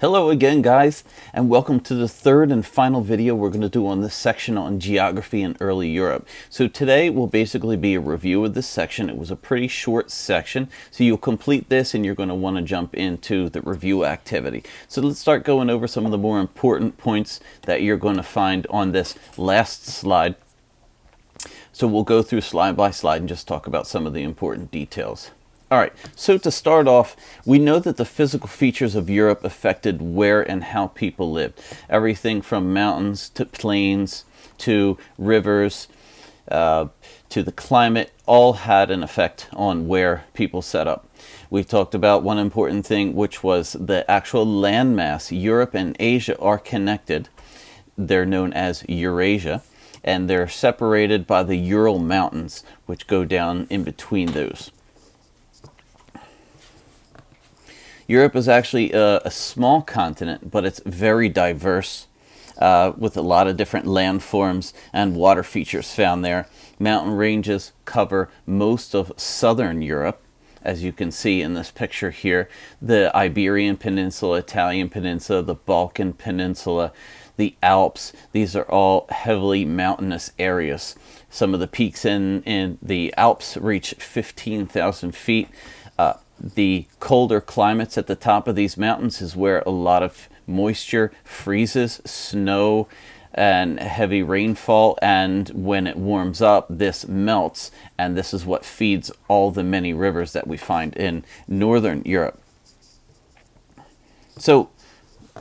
Hello again, guys, and welcome to the third and final video we're going to do on this section on geography in early Europe. So today will basically be a review of this section. It was a pretty short section, so you'll complete this and you're going to want to jump into the review activity. So let's start going over some of the more important points that you're going to find on this last slide. So we'll go through slide by slide and just talk about some of the important details. All right, so to start off, we know that the physical features of Europe affected where and how people lived. Everything from mountains to plains to rivers to the climate all had an effect on where people set up. We talked about one important thing, which was the actual landmass. Europe and Asia are connected. They're known as Eurasia, and they're separated by the Ural Mountains, which go down in between those. Europe is actually a small continent, but it's very diverse with a lot of different landforms and water features found there. Mountain ranges cover most of southern Europe, as you can see in this picture here. The Iberian Peninsula, Italian Peninsula, the Balkan Peninsula, the Alps. These are all heavily mountainous areas. Some of the peaks in the Alps reach 15,000 feet. The colder climates at the top of these mountains is where a lot of moisture freezes, snow and heavy rainfall, and when it warms up, this melts, and this is what feeds all the many rivers that we find in northern Europe. So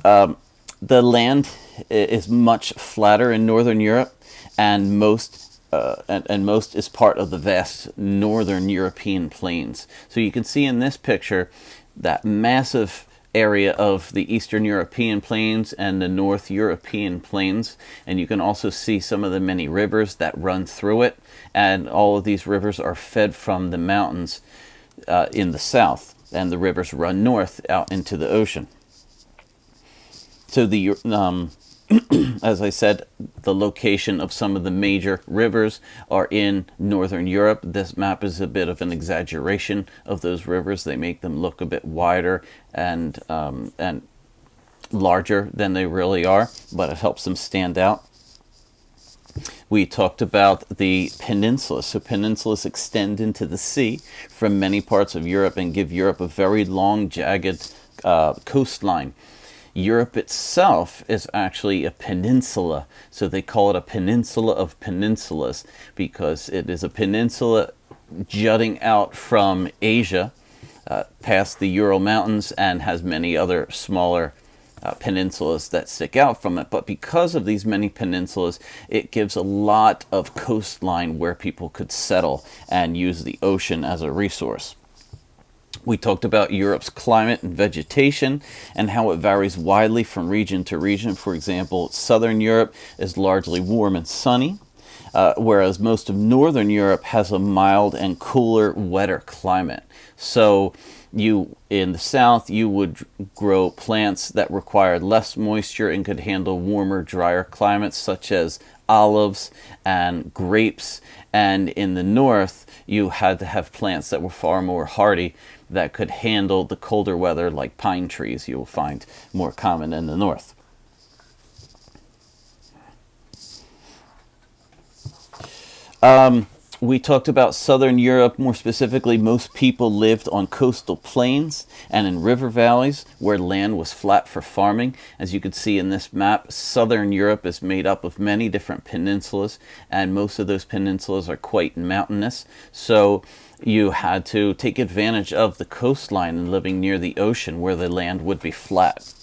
the land is much flatter in northern Europe, and most is part of the vast northern European plains. So you can see in this picture that massive area of the Eastern European plains and the North European plains, and you can also see some of the many rivers that run through it, and all of these rivers are fed from the mountains in the south, and the rivers run north out into the ocean. So the as I said, the location of some of the major rivers are in northern Europe. This map is a bit of an exaggeration of those rivers. They make them look a bit wider and larger than they really are, but it helps them stand out. We talked about the peninsulas. So peninsulas extend into the sea from many parts of Europe and give Europe a very long, jagged coastline. Europe itself is actually a peninsula, so they call it a peninsula of peninsulas because it is a peninsula jutting out from Asia past the Ural Mountains and has many other smaller peninsulas that stick out from it. But because of these many peninsulas, it gives a lot of coastline where people could settle and use the ocean as a resource. We talked about Europe's climate and vegetation and how it varies widely from region to region. For example, southern Europe is largely warm and sunny, whereas most of northern Europe has a mild and cooler, wetter climate. So in the south, you would grow plants that required less moisture and could handle warmer, drier climates, such as olives and grapes. And in the north, you had to have plants that were far more hardy, that could handle the colder weather, like pine trees you will find more common in the north. We talked about southern Europe. More specifically, most people lived on coastal plains and in river valleys where land was flat for farming. As you can see in this map, southern Europe is made up of many different peninsulas, and most of those peninsulas are quite mountainous. So you had to take advantage of the coastline and living near the ocean where the land would be flat.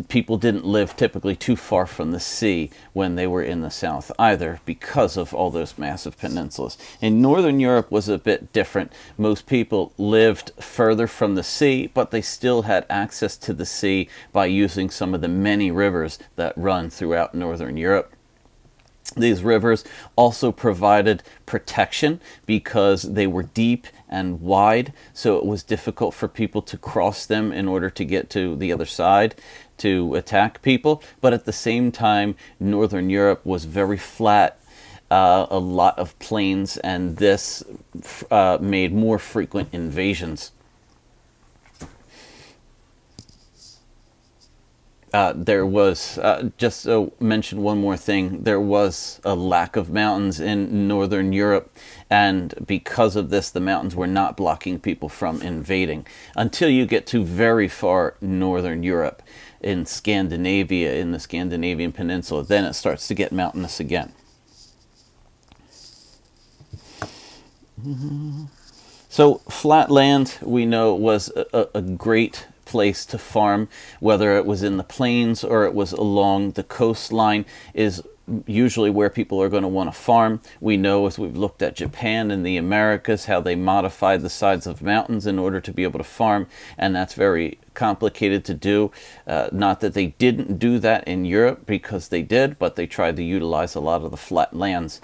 People didn't live typically too far from the sea when they were in the south either, because of all those massive peninsulas. In northern Europe was a bit different. Most people lived further from the sea, but they still had access to the sea by using some of the many rivers that run throughout northern Europe. These rivers also provided protection because they were deep and wide, so it was difficult for people to cross them in order to get to the other side to attack people. But at the same time, northern Europe was very flat a lot of planes, and this made more frequent invasions. There was, just to mention one more thing, there was a lack of mountains in Northern Europe, and because of this, the mountains were not blocking people from invading until you get to very far Northern Europe, in Scandinavia, in the Scandinavian peninsula. Then it starts to get mountainous again. So flat land, we know, was a great place to farm, whether it was in the plains or it was along the coastline, is usually where people are going to want to farm. We know, as we've looked at Japan and the Americas, how they modified the sides of mountains in order to be able to farm, and that's very complicated to do. Not that they didn't do that in Europe, because they did, but they tried to utilize a lot of the flat lands.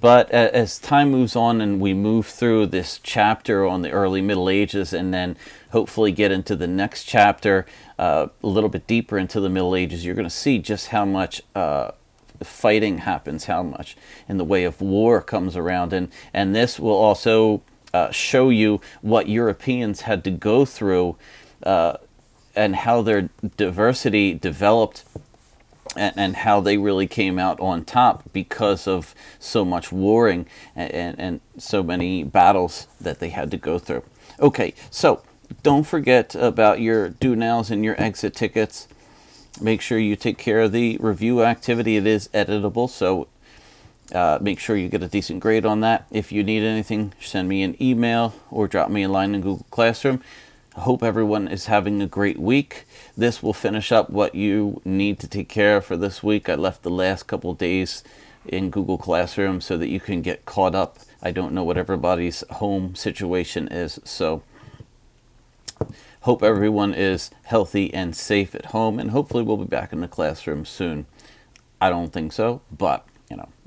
But as time moves on and we move through this chapter on the early Middle Ages, and then hopefully get into the next chapter a little bit deeper into the Middle Ages, you're going to see just how much fighting happens, how much in the way of war comes around. And this will also show you what Europeans had to go through and how their diversity developed, and how they really came out on top because of so much warring and so many battles that they had to go through. Okay, so don't forget about your do nows and your exit tickets. Make sure you take care of the review activity. It is editable, so make sure you get a decent grade on that. If you need anything, send me an email or drop me a line in Google Classroom. I hope everyone is having a great week. This will finish up what you need to take care of for this week. I left the last couple days in Google Classroom so that you can get caught up. I don't know what everybody's home situation is, so hope everyone is healthy and safe at home, and hopefully we'll be back in the classroom soon. I don't think so, but,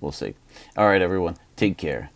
we'll see. All right, everyone, take care.